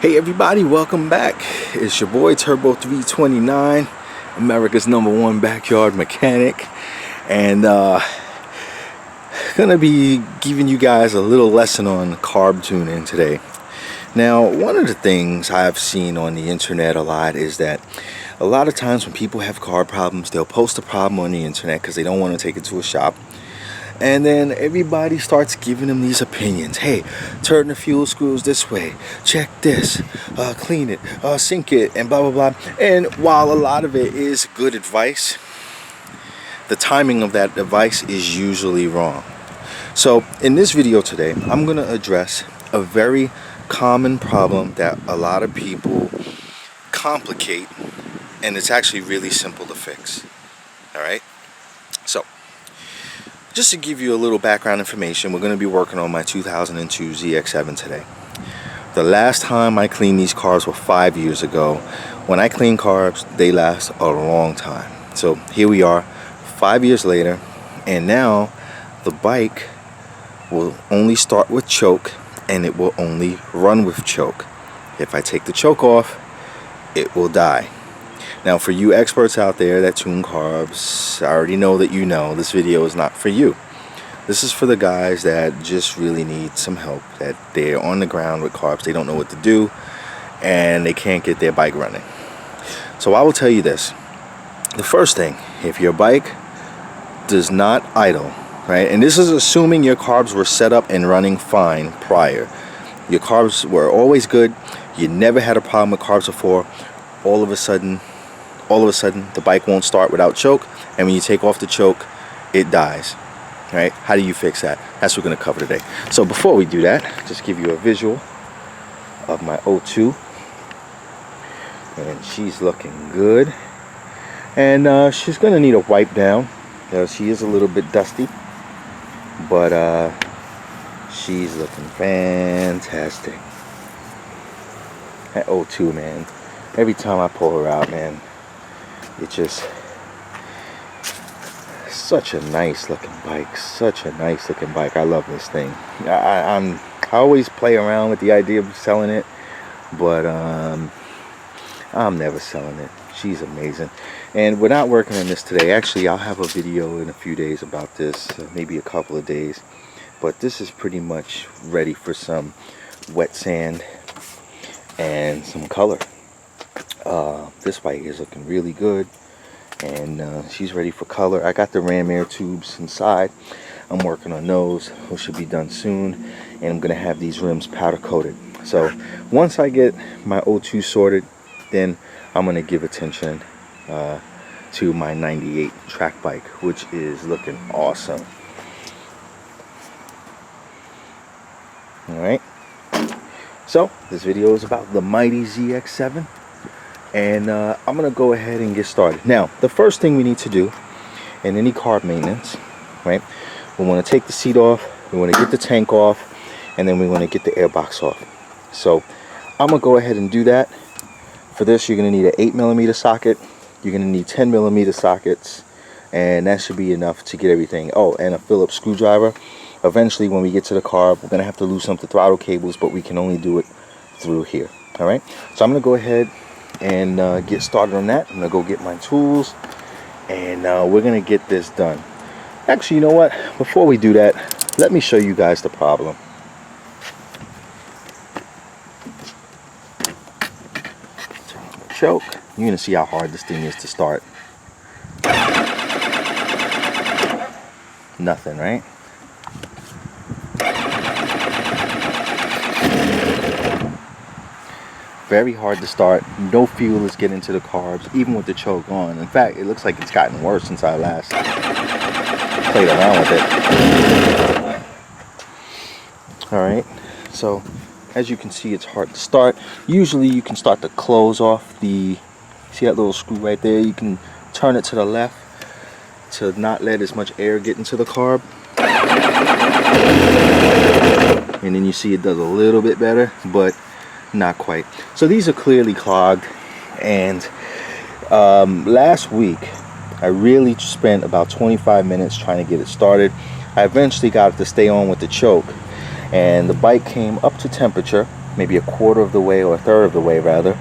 Hey everybody, welcome back. It's your boy Turbo 329, America's #1 backyard mechanic, and gonna be giving you guys a little lesson on carb tuning today. Now, one of the things I've seen on the internet a lot is that a lot of times when people have carb problems, they'll post a problem on the internet because they don't want to take it to a shop. And then everybody starts giving them these opinions. Hey, turn the fuel screws this way. Check this. Clean it. Sink it. And blah, blah, blah. And while a lot of it is good advice, the timing of that advice is usually wrong. So in this video today, I'm going to address a very common problem that a lot of people complicate. And it's actually really simple to fix. All right? So, just to give you a little background information, we're going to be working on my 2002 ZX7 today. The last time I cleaned these carbs was 5 years ago. When I clean carbs, they last a long time. So here we are, 5 years later, and now the bike will only start with choke and it will only run with choke. If I take the choke off, it will die. Now, for you experts out there that tune carbs, I already know that you know this video is not for you. This is for the guys that just really need some help, that they're on the ground with carbs, they don't know what to do, and they can't get their bike running. So I will tell you this. The first thing, if your bike does not idle, right, and this is assuming your carbs were set up and running fine prior. Your carbs were always good, you never had a problem with carbs before, all of a sudden the bike won't start without choke, and when you take off the choke, it dies. Right? How do you fix that? That's what we're going to cover today. So before we do that, just give you a visual of my 02, and she's looking good, and she's going to need a wipe down. She is a little bit dusty, but she's looking fantastic. That 02, man, every time I pull her out, man, it's just such a nice looking bike. Such a nice looking bike. I love this thing. I always play around with the idea of selling it, but I'm never selling it. She's amazing. And we're not working on this today. Actually, I'll have a video in a few days about this, maybe a couple of days. But this is pretty much ready for some wet sand and some color. This bike is looking really good, and she's ready for color. I got the ram air tubes inside. I'm working on those, which should be done soon, and I'm gonna have these rims powder coated. So once I get my 02 sorted, then I'm gonna give attention to my 98 track bike, which is looking awesome. All right, so this video is about the mighty ZX7. And I'm going to go ahead and get started. Now, the first thing we need to do in any carb maintenance, right, we want to take the seat off, we want to get the tank off, and then we want to get the airbox off. So I'm going to go ahead and do that. For this, you're going to need an 8mm socket, you're going to need 10mm sockets, and that should be enough to get everything. Oh, and a Phillips screwdriver. Eventually, when we get to the carb, we're going to have to loosen up the throttle cables, but we can only do it through here. All right, so I'm going to go ahead and get started on that. I'm gonna go get my tools, and we're gonna get this done. Actually, you know what, before we do that, let me show you guys the problem. Turn on the choke. You're gonna see how hard this thing is to start. Nothing, right? Very hard to start. No fuel is getting to the carbs, even with the choke on. In fact, it looks like it's gotten worse since I last played around with it. Alright, so as you can see, it's hard to start. Usually you can start to close off the, see that little screw right there? You can turn it to the left to not let as much air get into the carb. And then you see it does a little bit better, but not quite. So these are clearly clogged, and last week I really spent about 25 minutes trying to get it started. I eventually got it to stay on with the choke, and the bike came up to temperature, maybe a quarter of the way, or a third of the way rather.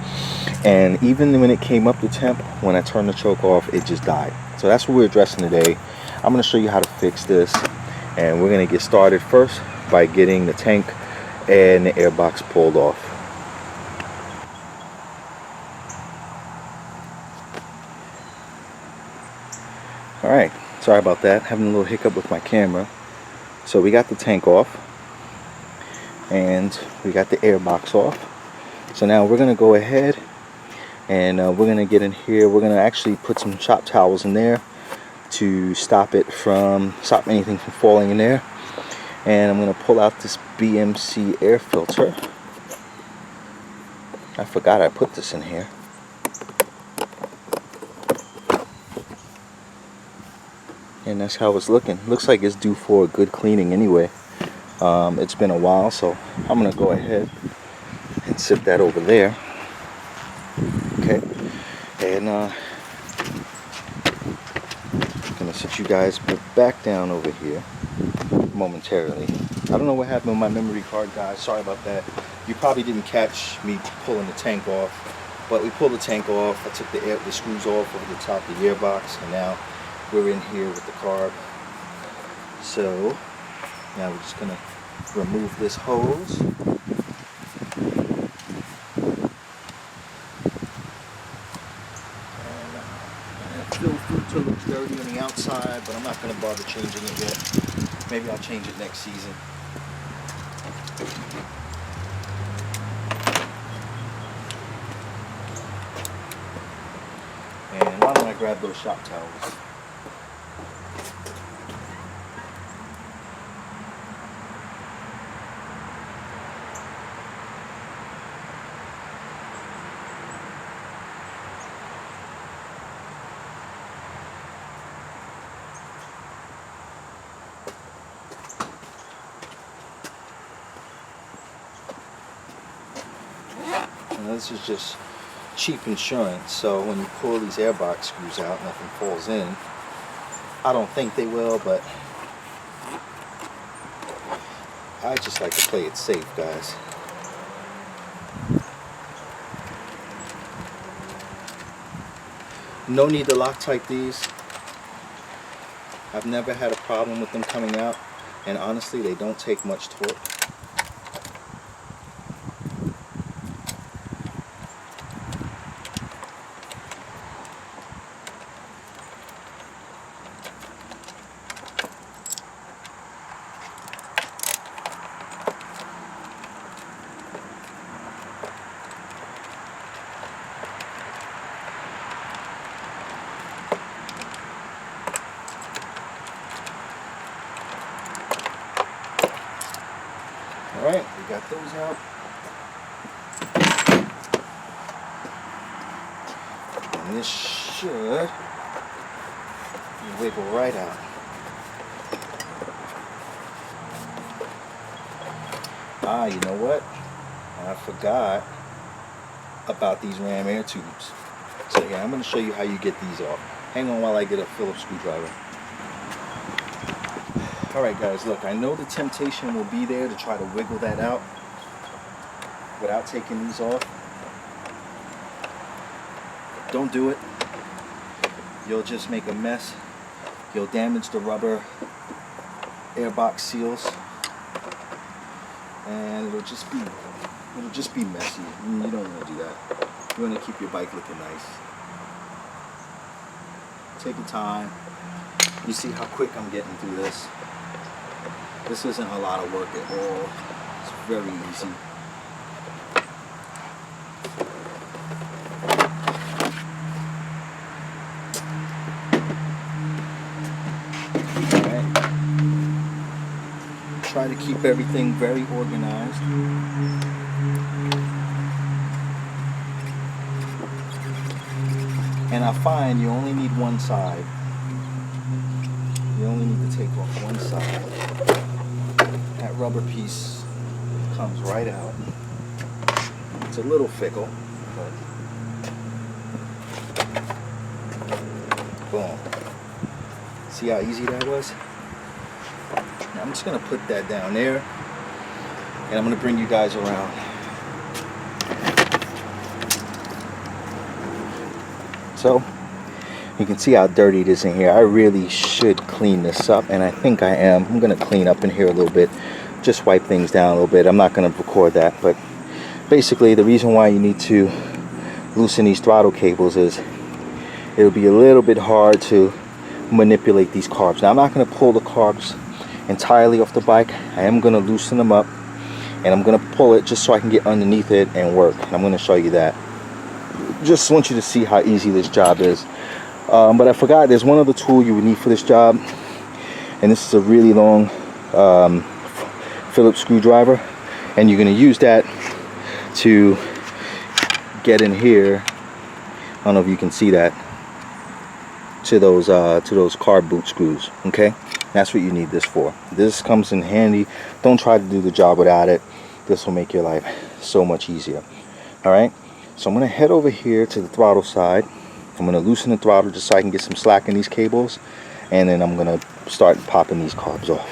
And even when it came up to temp, when I turned the choke off, it just died. So that's what we're addressing today. I'm going to show you how to fix this, and we're going to get started first by getting the tank and the airbox pulled off. Alright, sorry about that, having a little hiccup with my camera. So we got the tank off, and we got the airbox off. So now we're going to go ahead and we're going to get in here. We're going to actually put some shop towels in there to stop anything from falling in there. And I'm going to pull out this BMC air filter. I forgot I put this in here. And that's how it's looking. Looks like it's due for a good cleaning anyway. It's been a while, so I'm going to go ahead and sit that over there. Okay. And I'm going to sit you guys back down over here momentarily. I don't know what happened with my memory card, guys. Sorry about that. You probably didn't catch me pulling the tank off, but we pulled the tank off. I took the screws off over the top of the airbox, and now we're in here with the carb. So now we're just gonna remove this hose. And it feels good to look dirty on the outside, but I'm not gonna bother changing it yet. Maybe I'll change it next season. And why don't I grab those shop towels? And this is just cheap insurance, so when you pull these airbox screws out, nothing falls in. I don't think they will, but I just like to play it safe, guys. No need to Loctite these. I've never had a problem with them coming out, and honestly, they don't take much torque. Alright, we got those out. And this should wiggle right out. Ah, you know what? I forgot about these ram air tubes. So yeah, I'm going to show you how you get these off. Hang on while I get a Phillips screwdriver. Alright guys, look, I know the temptation will be there to try to wiggle that out without taking these off. Don't do it. You'll just make a mess. You'll damage the rubber airbox seals, and it'll just be messy. You don't want to do that. You want to keep your bike looking nice. Take your time. You see how quick I'm getting through this. This isn't a lot of work at all. It's very easy. Alright. Try to keep everything very organized. And I find you only need one side. You only need to take off one side. That rubber piece comes right out. It's a little fickle, but boom. See how easy that was? Now I'm just gonna put that down there, and I'm gonna bring you guys around. So you can see how dirty it is in here. I really should clean this up, and I think I am. I'm going to clean up in here a little bit, just wipe things down a little bit. I'm not going to record that, but basically the reason why you need to loosen these throttle cables is it'll be a little bit hard to manipulate these carbs. Now I'm not going to pull the carbs entirely off the bike. I am going to loosen them up, and I'm going to pull it just so I can get underneath it and work. And I'm going to show you that. Just want you to see how easy this job is. But I forgot, there's one other tool you would need for this job, and this is a really long Phillips screwdriver, and you're going to use that to get in here. I don't know if you can see that, to those carb boot screws. Okay, that's what you need this for. This comes in handy. Don't try to do the job without it. This will make your life so much easier. All right, so I'm going to head over here to the throttle side. I'm going to loosen the throttle just so I can get some slack in these cables, and then I'm going to start popping these carbs off.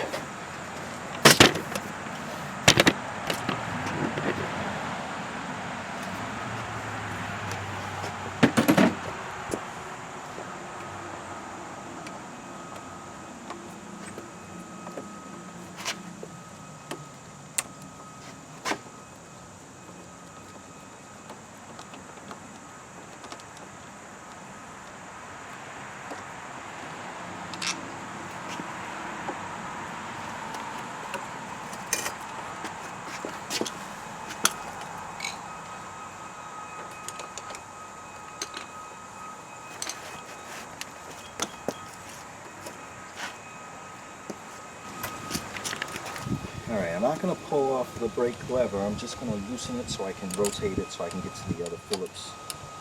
Alright, I'm not going to pull off the brake lever. I'm just going to loosen it so I can rotate it so I can get to the other Phillips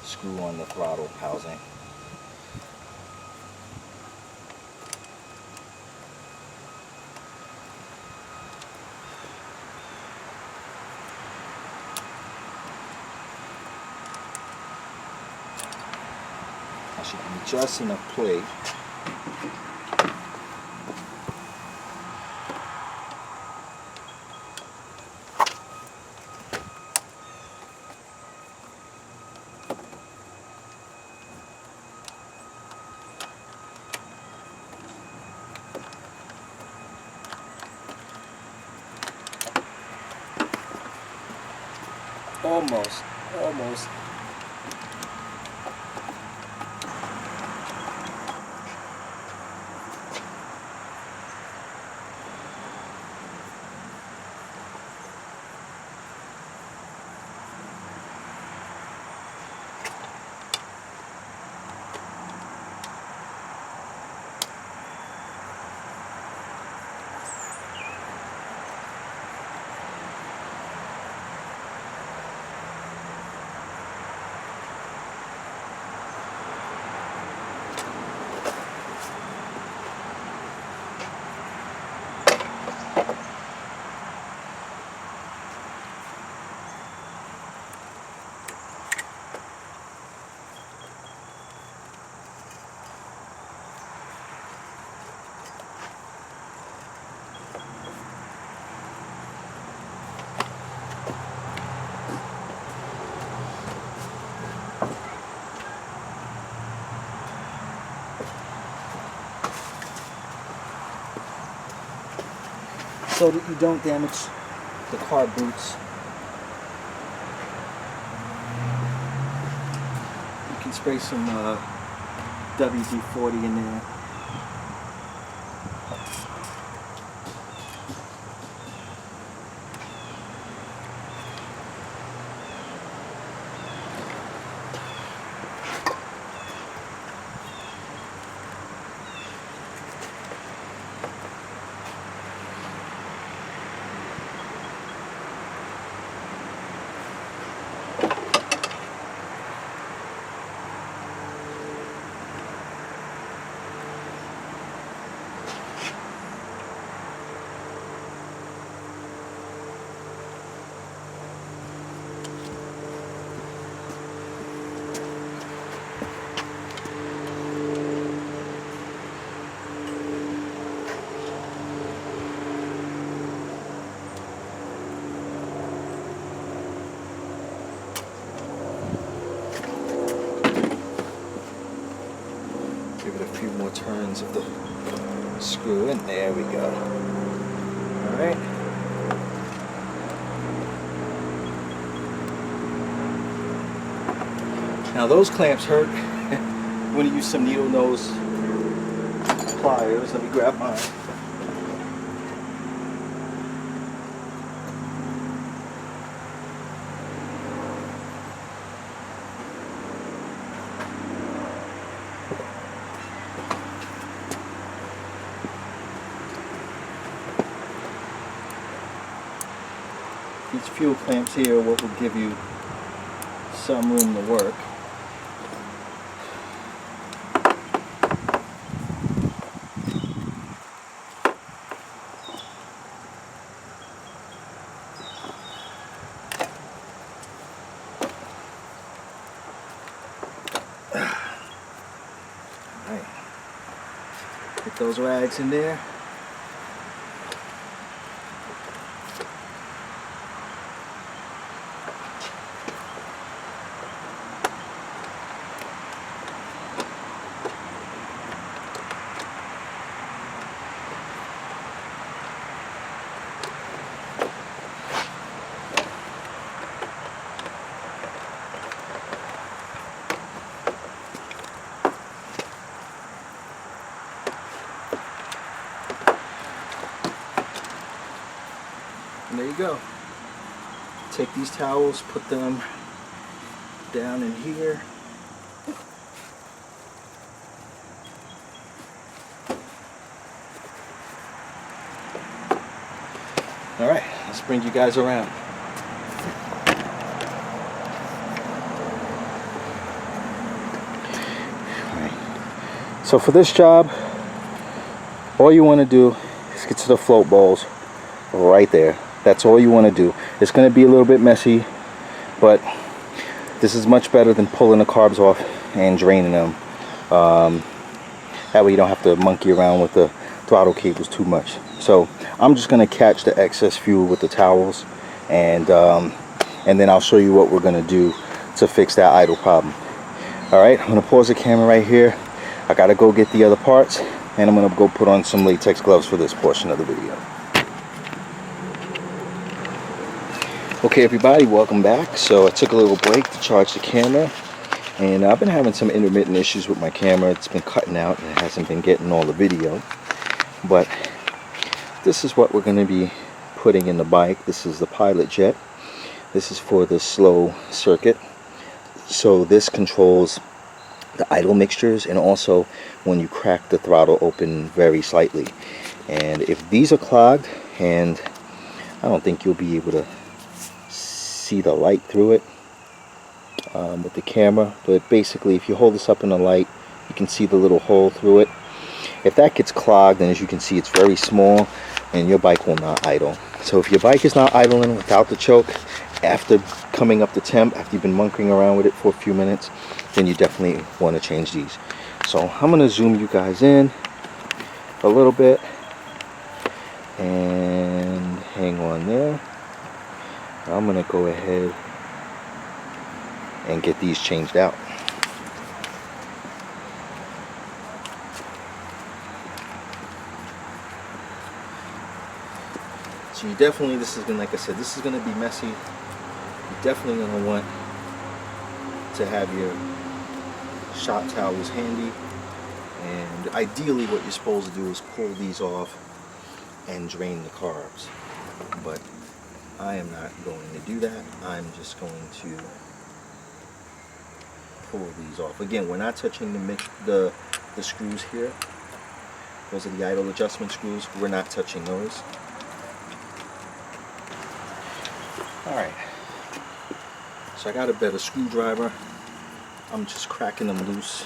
screw on the throttle housing. I should be just enough plate. Almost. So that you don't damage the carb boots, you can spray some WD-40 in there. positions of the screw, and there we go. Alright. Now those clamps hurt. I'm going to use some needle nose pliers. Let me grab mine. These fuel clamps here are what will give you some room to work. Alright, get those rags in there. And there you go. Take these towels, put them down in here. Alright, let's bring you guys around. Alright. So for this job, all you want to do is get to the float bowls right there. That's all you want to do. It's going to be a little bit messy, but this is much better than pulling the carbs off and draining them. That way you don't have to monkey around with the throttle cables too much. So I'm just going to catch the excess fuel with the towels, and then I'll show you what we're going to do to fix that idle problem. Alright, I'm going to pause the camera right here. I got to go get the other parts, and I'm going to go put on some latex gloves for this portion of the video. Okay everybody, welcome back. So I took a little break to charge the camera, and I've been having some intermittent issues with my camera. It's been cutting out and it hasn't been getting all the video, but this is what we're going to be putting in the bike. This is the Pilot Jet. This is for the slow circuit, so this controls the idle mixtures and also when you crack the throttle open very slightly. And if these are clogged, and I don't think you'll be able to see the light through it with the camera, but basically if you hold this up in the light, you can see the little hole through it. If that gets clogged, then as you can see, it's very small and your bike will not idle. So if your bike is not idling without the choke after coming up to temp, after you've been monkeying around with it for a few minutes, then you definitely want to change these. So I'm going to zoom you guys in a little bit and hang on there. I'm going to go ahead and get these changed out. So you definitely, this is going to, like I said, this is going to be messy. You're definitely going to want to have your shop towels handy. And ideally what you're supposed to do is pull these off and drain the carbs. But I am not going to do that. I'm just going to pull these off. Again, we're not touching the screws here. Those are the idle adjustment screws. We're not touching those. Alright. So I got a better screwdriver. I'm just cracking them loose.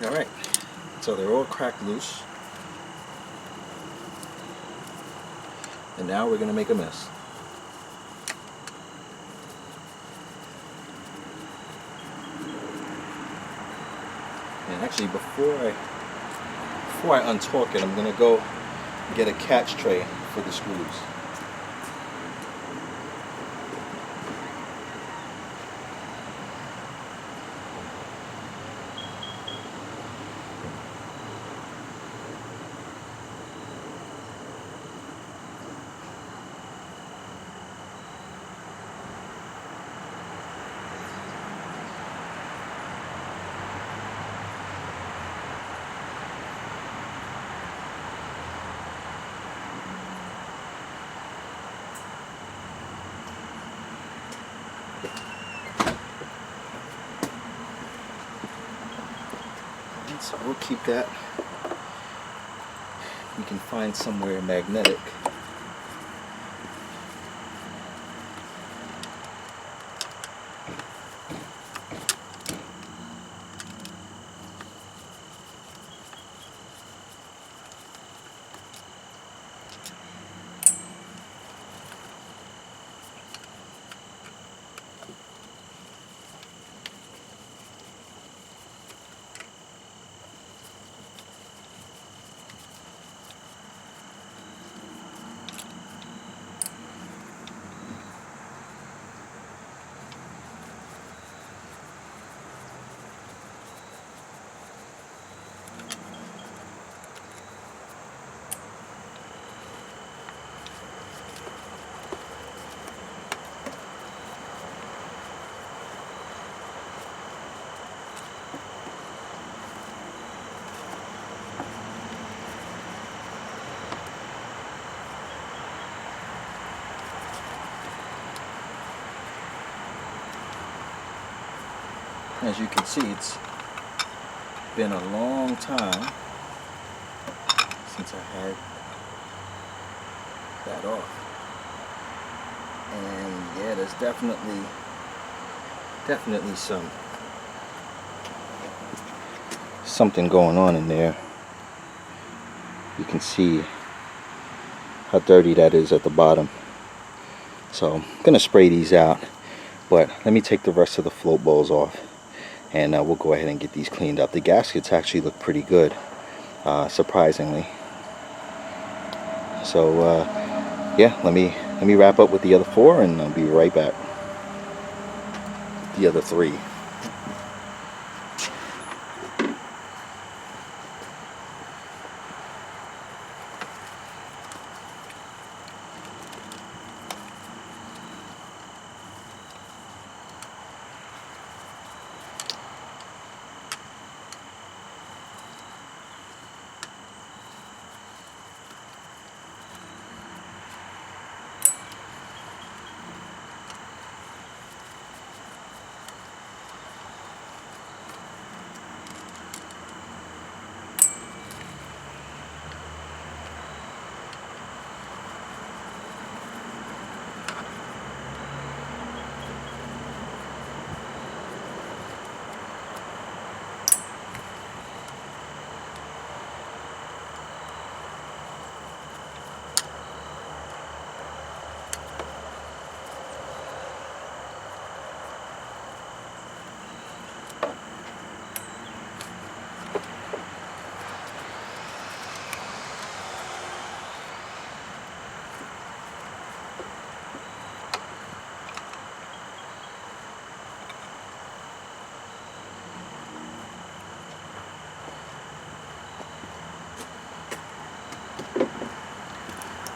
Alright, so they're all cracked loose. And now we're going to make a mess. And actually, before I untorque it, I'm going to go get a catch tray for the screws. So we'll keep that. We can find somewhere magnetic. As you can see, it's been a long time since I had that off. And yeah, there's definitely something going on in there. You can see how dirty that is at the bottom. So I'm gonna spray these out, but let me take the rest of the float bowls off, and we'll go ahead and get these cleaned up. The gaskets actually look pretty good, surprisingly. So yeah, let me wrap up with the other four, and I'll be right back. The other three.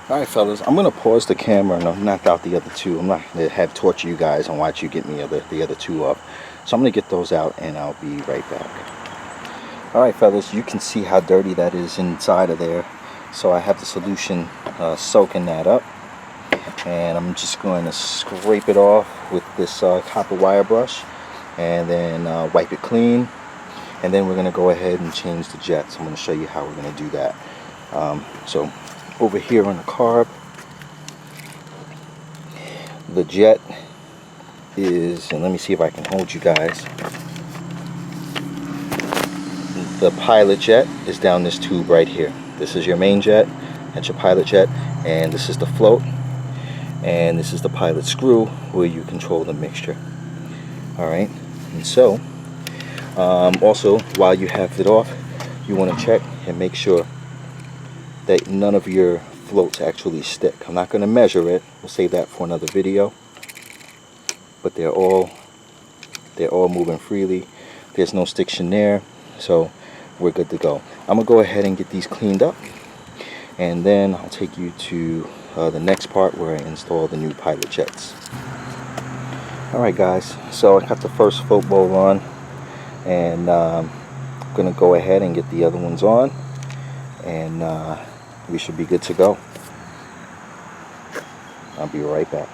Alright fellas, I'm going to pause the camera and I'll knock out the other two. I'm not going to have torture you guys and watch you get me the other two up. So I'm going to get those out and I'll be right back. Alright fellas, you can see how dirty that is inside of there. So I have the solution soaking that up. And I'm just going to scrape it off with this copper wire brush. And then wipe it clean. And then we're going to go ahead and change the jets. I'm going to show you how we're going to do that. So over here on the carb, the jet is, and let me see if I can hold you guys. The pilot jet is down this tube right here. This is your main jet, that's your pilot jet, and this is the float, and this is the pilot screw where you control the mixture. Alright, and so also while you have it off, you want to check and make sure that none of your floats actually stick. I'm not going to measure it, we'll save that for another video, but they're all moving freely. There's no stiction there, so we're good to go. I'm gonna go ahead and get these cleaned up, and then I'll take you to the next part where I install the new pilot jets. Alright guys, so I got the first float bowl on, and I'm gonna go ahead and get the other ones on, and we should be good to go. I'll be right back.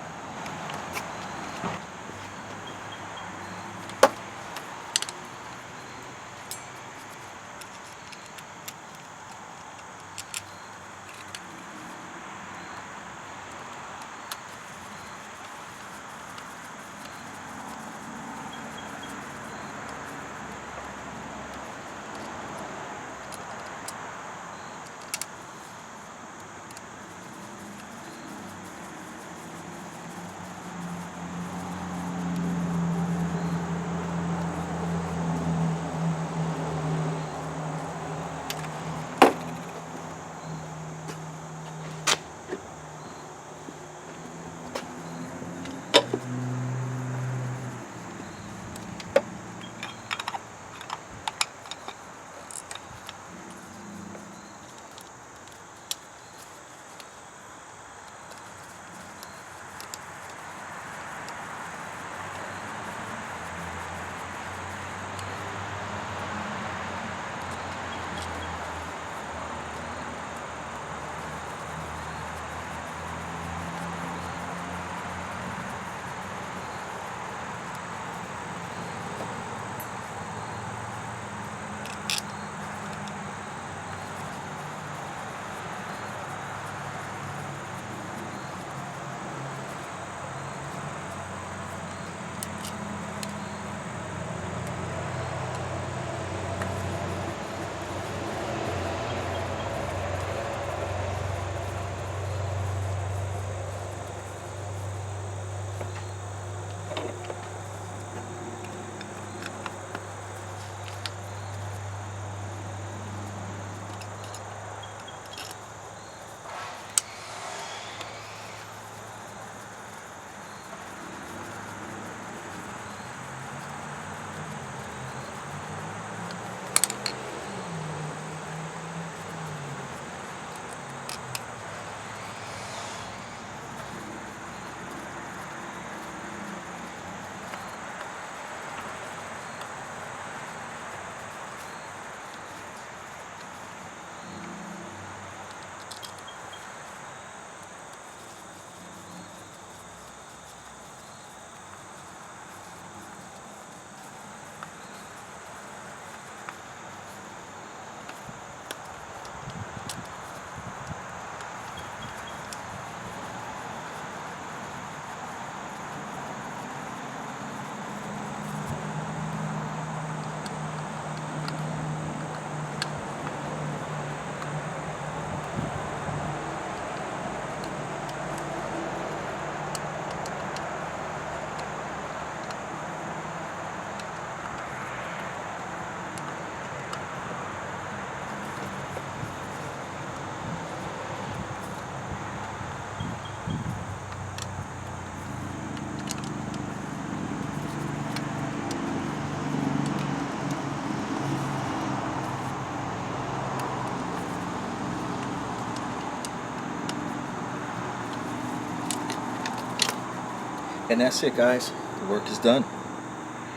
And that's it guys, the work is done.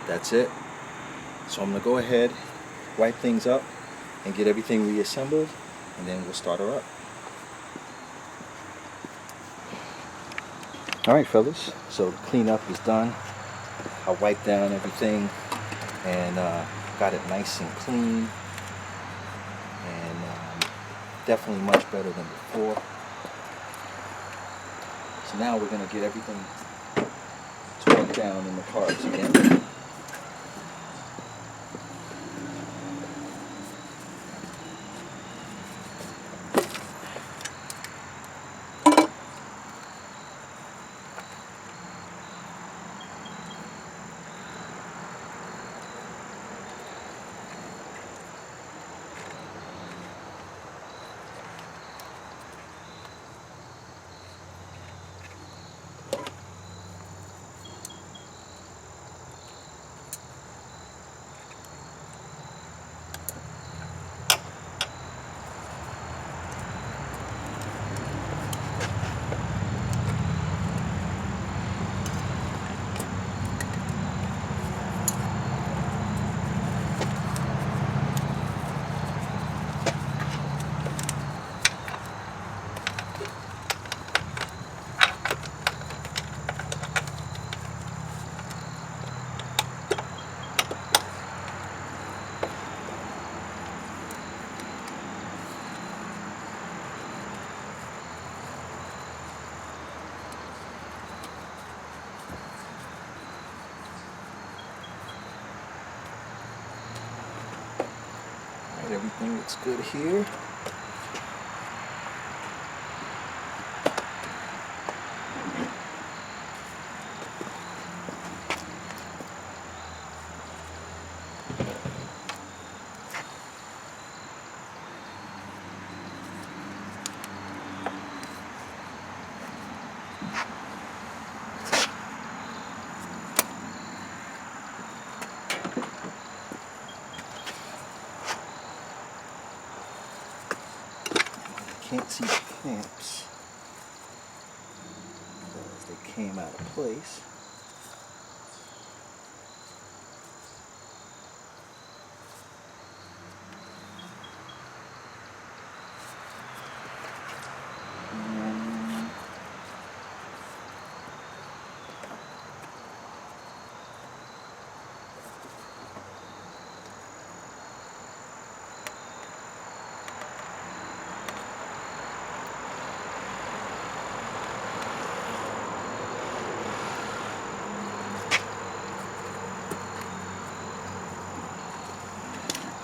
That's it. So I'm going to go ahead, wipe things up, and get everything reassembled, and then we'll start her up. Alright fellas, so the cleanup is done. I wiped down everything and got it nice and clean, and definitely much better than before. So now we're going to get everything torn down in the carbs again. Everything looks good here. Can't see the clamps because they came out of place.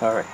All right.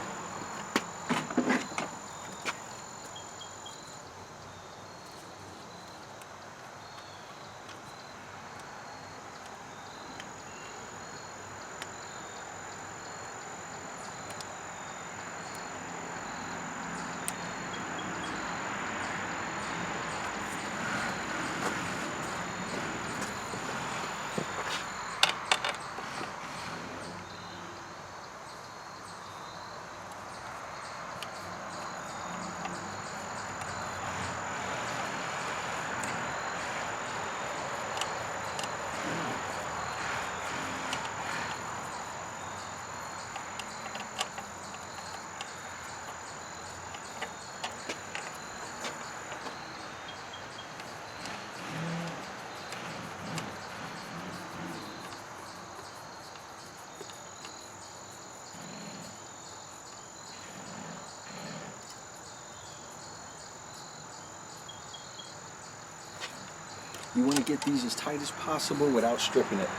You want to get these as tight as possible without stripping it.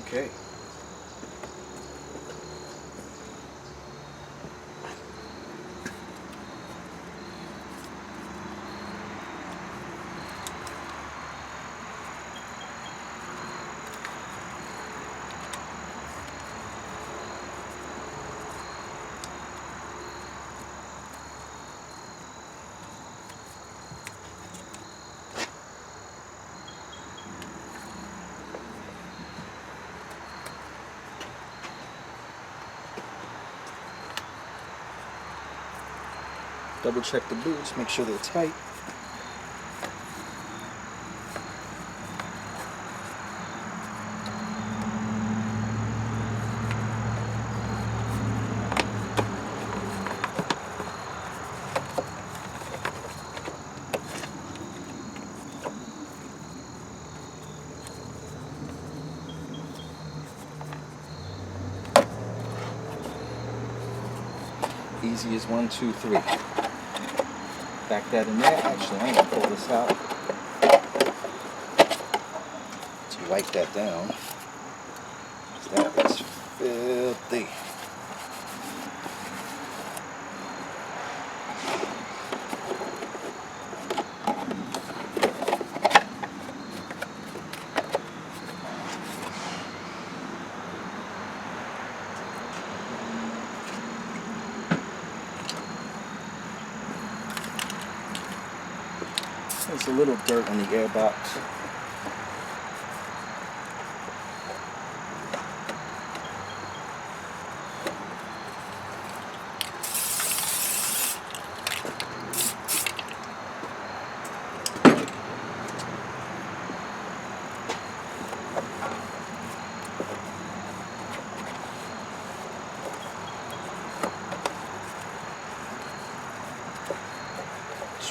Okay. Double check the boots, make sure they're tight. Easy as 1, 2, 3. Back that in there. Actually, I'm going to pull this out to wipe that down. That is filthy. There's a little dirt on the airbox.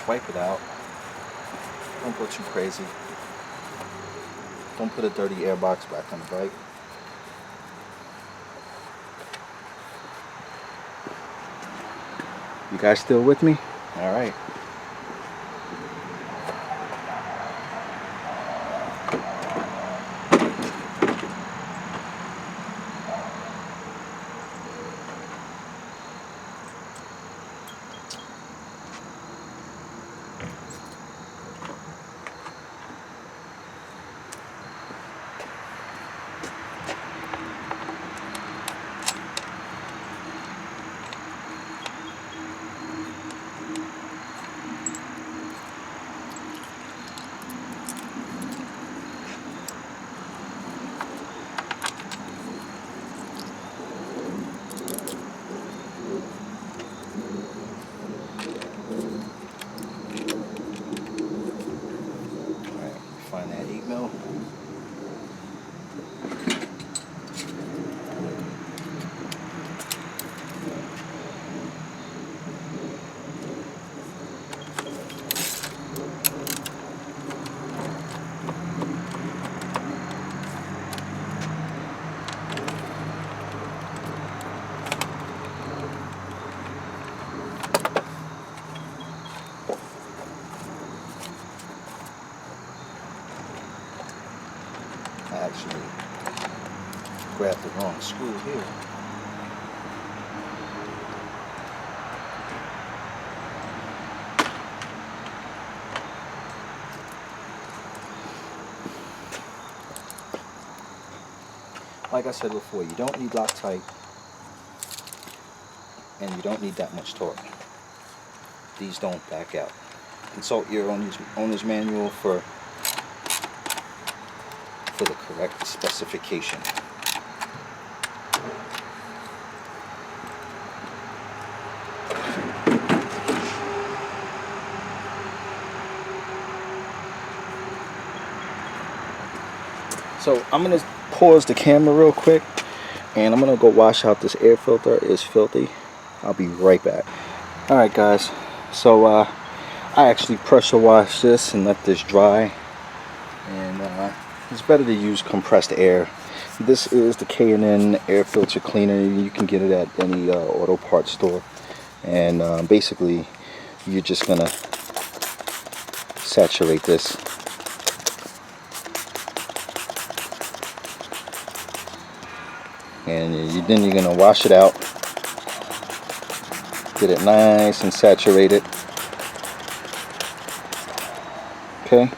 just wipe it out. Don't go too crazy. Don't put a dirty airbox back on the bike. You guys still with me? All right. Find that 8 mil. I actually grabbed the wrong screw here. Like I said before, you don't need Loctite and you don't need that much torque. These don't back out. Consult your owner's manual for the correct specification. So I'm gonna pause the camera real quick and I'm gonna go wash out this air filter. It's filthy. I'll be right back. Alright guys, so I actually pressure washed this and let this dry, and it's better to use compressed air. This is the K&N air filter cleaner. You can get it at any auto parts store, and basically you're just gonna saturate this. And then you're gonna wash it out, get it nice and saturated. Okay,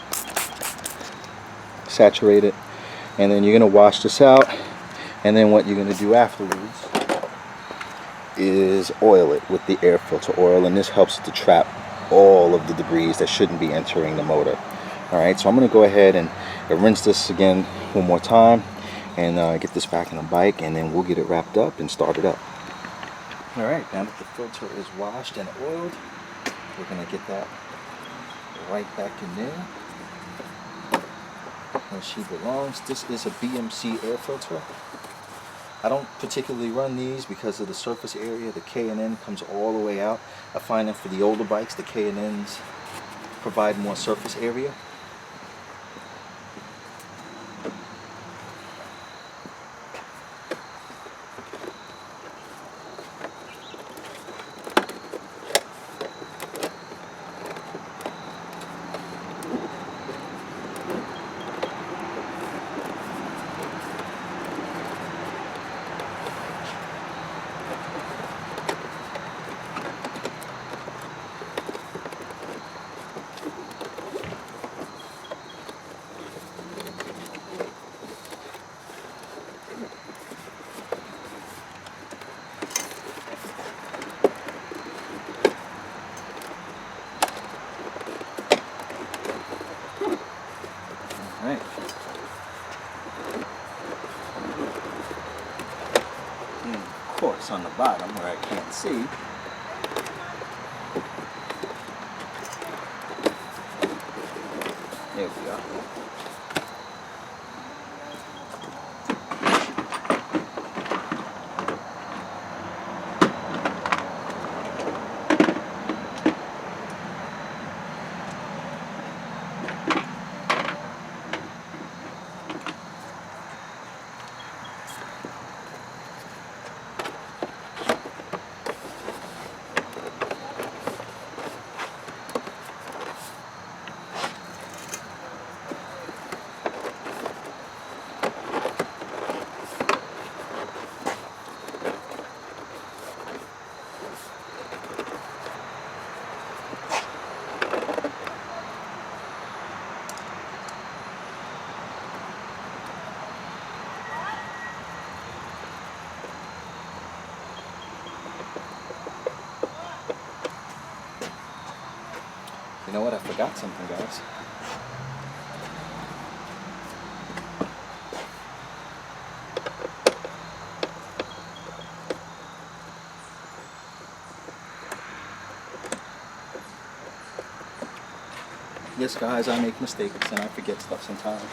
saturate it, and then you're gonna wash this out, and then what you're gonna do afterwards is oil it with the air filter oil, and this helps to trap all of the debris that shouldn't be entering the motor. Alright, so I'm gonna go ahead and rinse this again one more time and get this back in the bike, and then we'll get it wrapped up and start it up. Alright, now that the filter is washed and oiled, we're gonna get that right back in there where she belongs. This is a BMC air filter. I don't particularly run these because of the surface area. The K&N comes all the way out. I find that for the older bikes, the K&Ns provide more surface area. Alright. And of course on the bottom where I can't see, there we go. know what? I forgot something, guys. Yes, guys, I make mistakes and I forget stuff sometimes.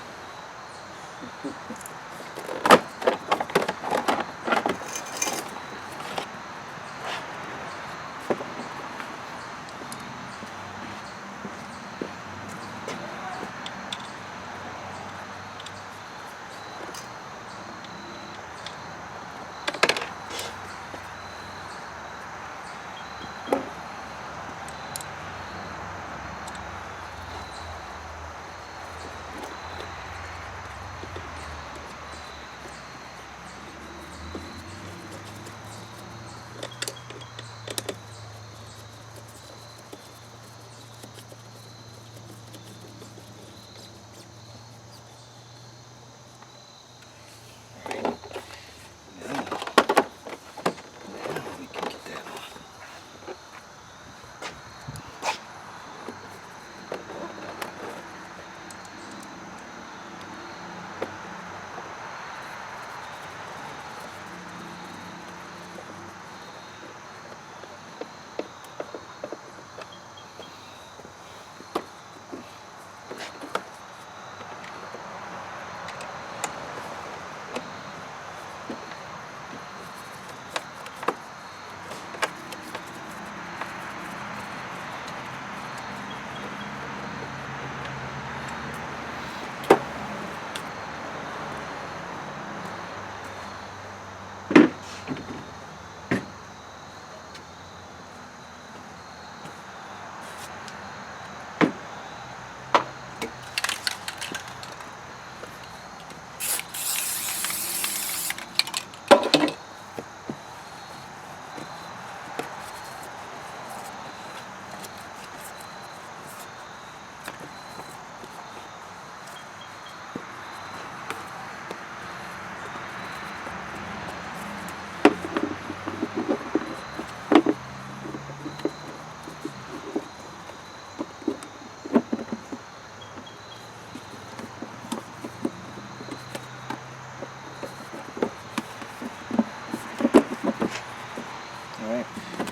Alright,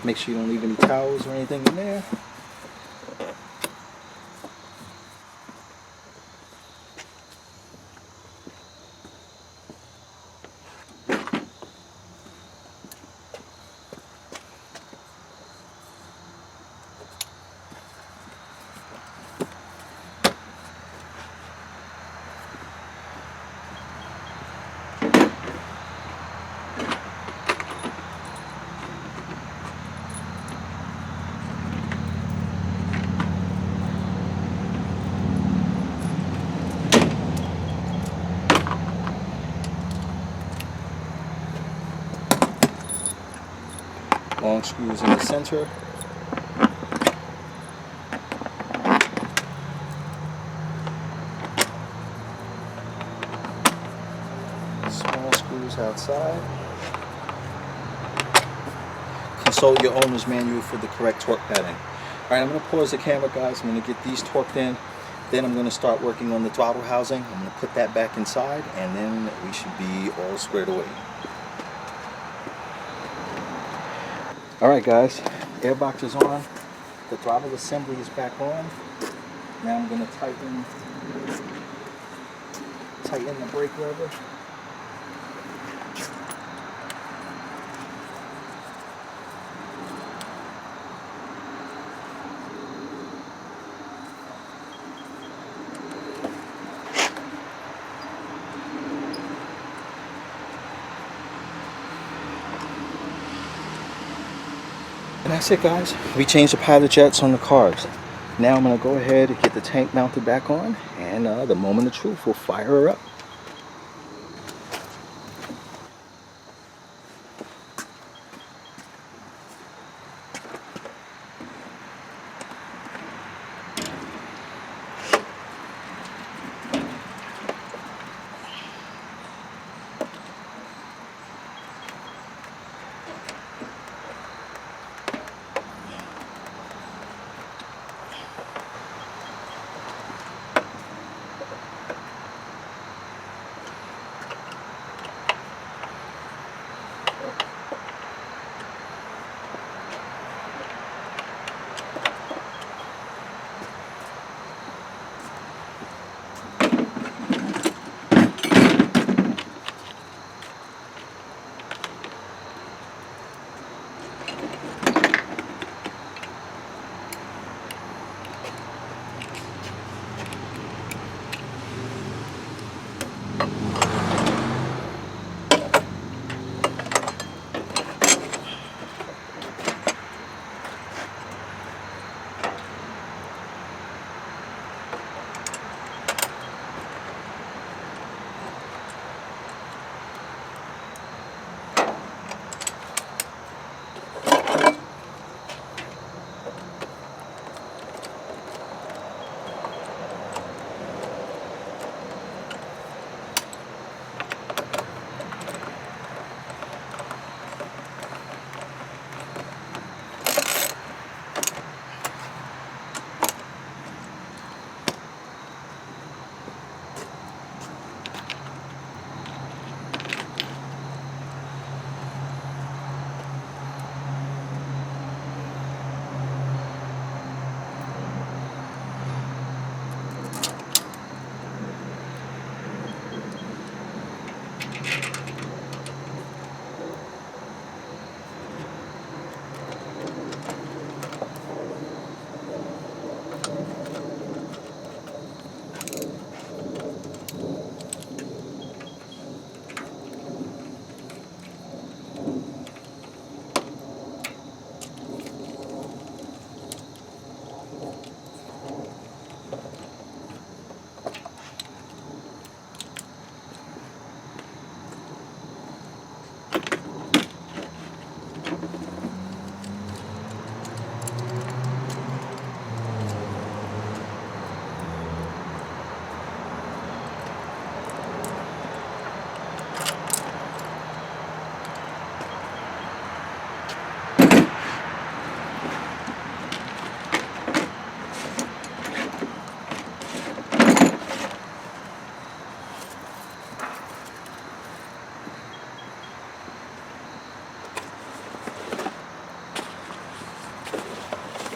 make sure you don't leave any towels or anything in there. Long screws in the center. Small screws outside. Consult your owner's manual for the correct torque pattern. Alright, I'm going to pause the camera, guys. I'm going to get these torqued in. Then I'm going to start working on the throttle housing. I'm going to put that back inside, and then we should be all squared away. Alright guys, airbox is on, the throttle assembly is back on. Now I'm going to tighten the brake lever. And that's it, guys. We changed the pilot jets on the Carbs. Now I'm going to go ahead and get the tank mounted back on, and the moment of truth will fire her up.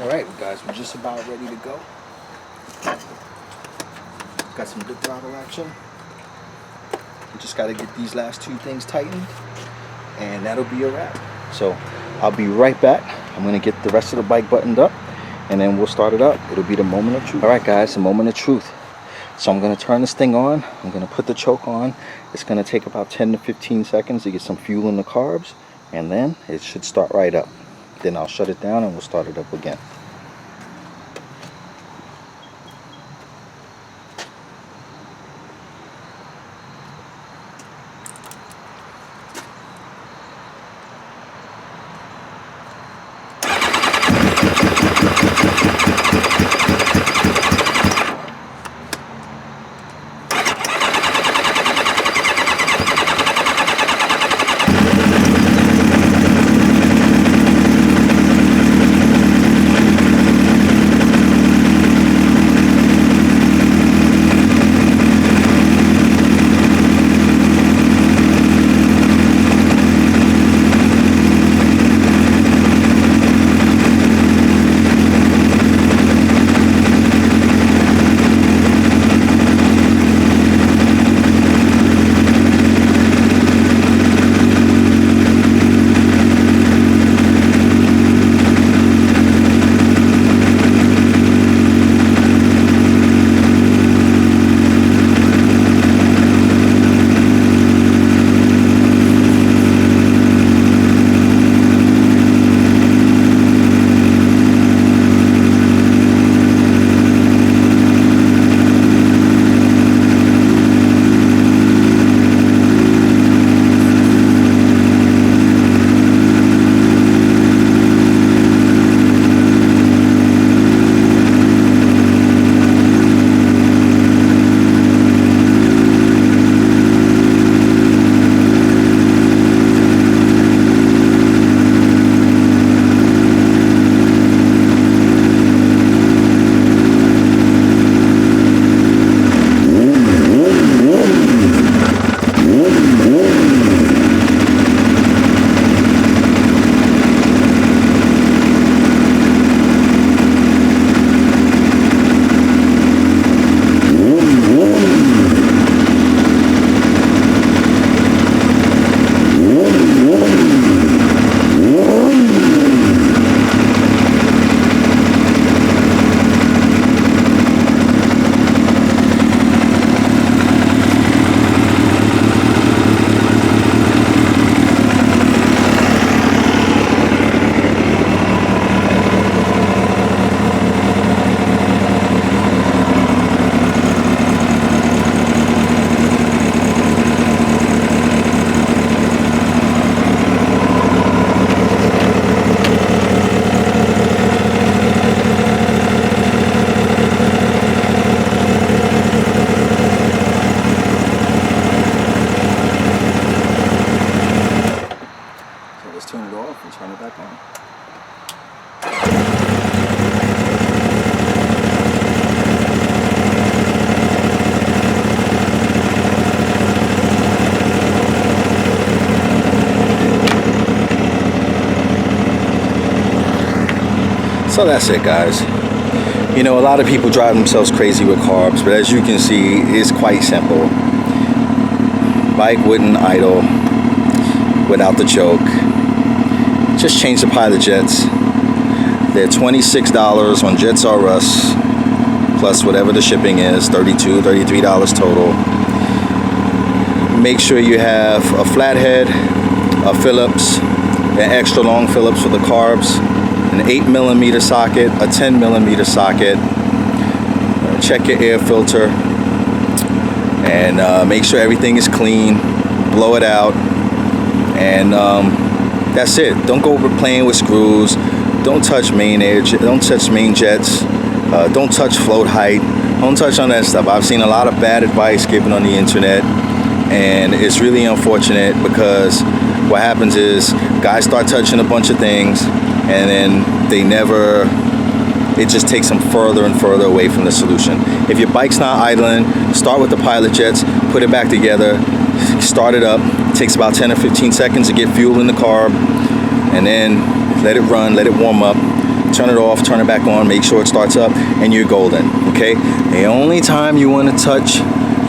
Alright guys, we're just about ready to go. Got some good throttle action. We just got to get these last two things tightened and that'll be a wrap. So I'll be right back. I'm going to get the rest of the bike buttoned up and then we'll start it up. It'll be the moment of truth. Alright guys, the moment of truth. So I'm going to turn this thing on. I'm going to put the choke on. It's going to take about 10 to 15 seconds to get some fuel in the carbs and then it should start right up. Then I'll shut it down and we'll start it up again. So that's it, guys. You know, a lot of people drive themselves crazy with carbs, but as you can see, it's quite simple. Bike wouldn't idle without the choke. Just change the pilot jets. They're $26 on Jets R Us, plus whatever the shipping is, $32, $33 total. Make sure you have a flathead, a Phillips, an extra long Phillips for the carbs, an 8mm socket, a 10mm socket. Check your air filter and make sure everything is clean. Blow it out, and that's it. Don't go over playing with screws. Don't touch main edge. Don't touch main jets. Don't touch float height. Don't touch on that stuff. I've seen a lot of bad advice given on the internet, and it's really unfortunate because what happens is guys start touching a bunch of things, and then it just takes them further and further away from the solution. If your bike's not idling, start with the pilot jets, put it back together, start it up. It takes about 10 or 15 seconds to get fuel in the carb, and then let it run, let it warm up, turn it off, turn it back on, make sure it starts up, and you're golden, okay? The only time you want to touch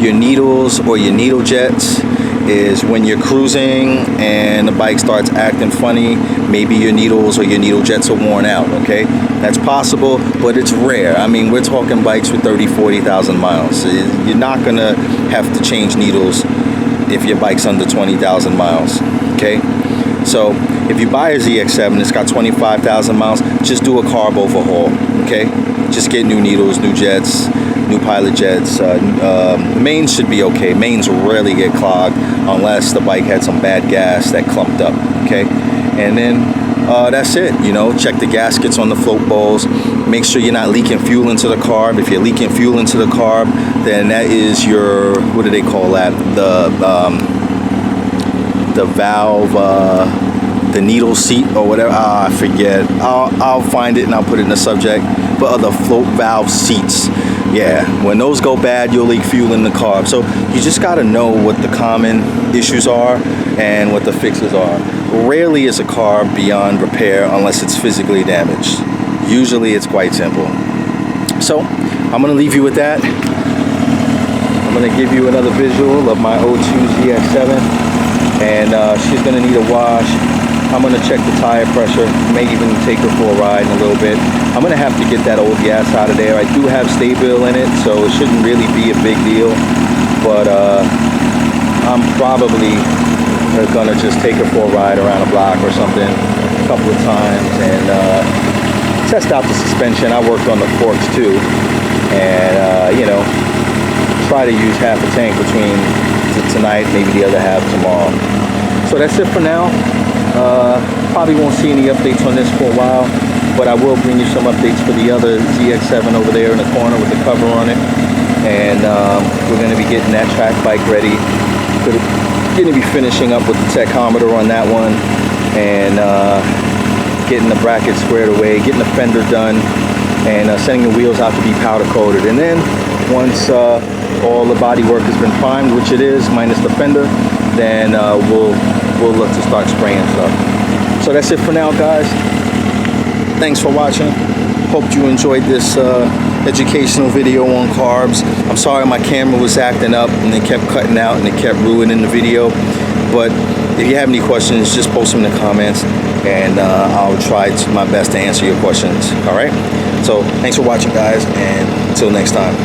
your needles or your needle jets is when you're cruising and the bike starts acting funny. Maybe your needles or your needle jets are worn out, okay? That's possible, but it's rare. I mean, we're talking bikes with 30, 40,000 miles. You're not gonna have to change needles if your bike's under 20,000 miles, okay? So if you buy a ZX7, it's got 25,000 miles, just do a carb overhaul, okay? Just get new needles, new jets, new pilot jets. Mains should be okay. Mains rarely get clogged unless the bike had some bad gas that clumped up, okay? And then that's it, you know, check the gaskets on the float bowls. Make sure you're not leaking fuel into the carb. If you're leaking fuel into the carb, then that is your, what do they call that? The valve, the needle seat or whatever. I forget. I'll find it and I'll put it in the subject. But the float valve seats, yeah, when those go bad, you'll leak fuel in the carb. So you just got to know what the common issues are and what the fixes are. Rarely is a carb beyond repair unless it's physically damaged. Usually it's quite simple. So I'm going to leave you with that. I'm going to give you another visual of my 02 ZX7, and she's going to need a wash. I'm going to check the tire pressure, may even take her for a ride in a little bit. I'm going to have to get that old gas out of there. I do have Stay-Bill in it, so it shouldn't really be a big deal. But I'm probably going to just take her for a ride around a block or something a couple of times and test out the suspension. I worked on the forks too, and you know, try to use half a tank between tonight, maybe the other half tomorrow. So that's it for now. Probably won't see any updates on this for a while, but I will bring you some updates for the other ZX7 over there in the corner with the cover on it. And we're going to be getting that track bike ready. Going to be finishing up with the tachometer on that one, and getting the bracket squared away, getting the fender done, and sending the wheels out to be powder coated. And then once all the body work has been primed, which it is, minus the fender, then we'll look to start spraying stuff. So that's it for now, guys. Thanks for watching. Hope you enjoyed this educational video on carbs. I'm sorry my camera was acting up and it kept cutting out and it kept ruining the video. But if you have any questions, just post them in the comments, and I'll try my best to answer your questions. All right? So thanks for watching, guys, and until next time.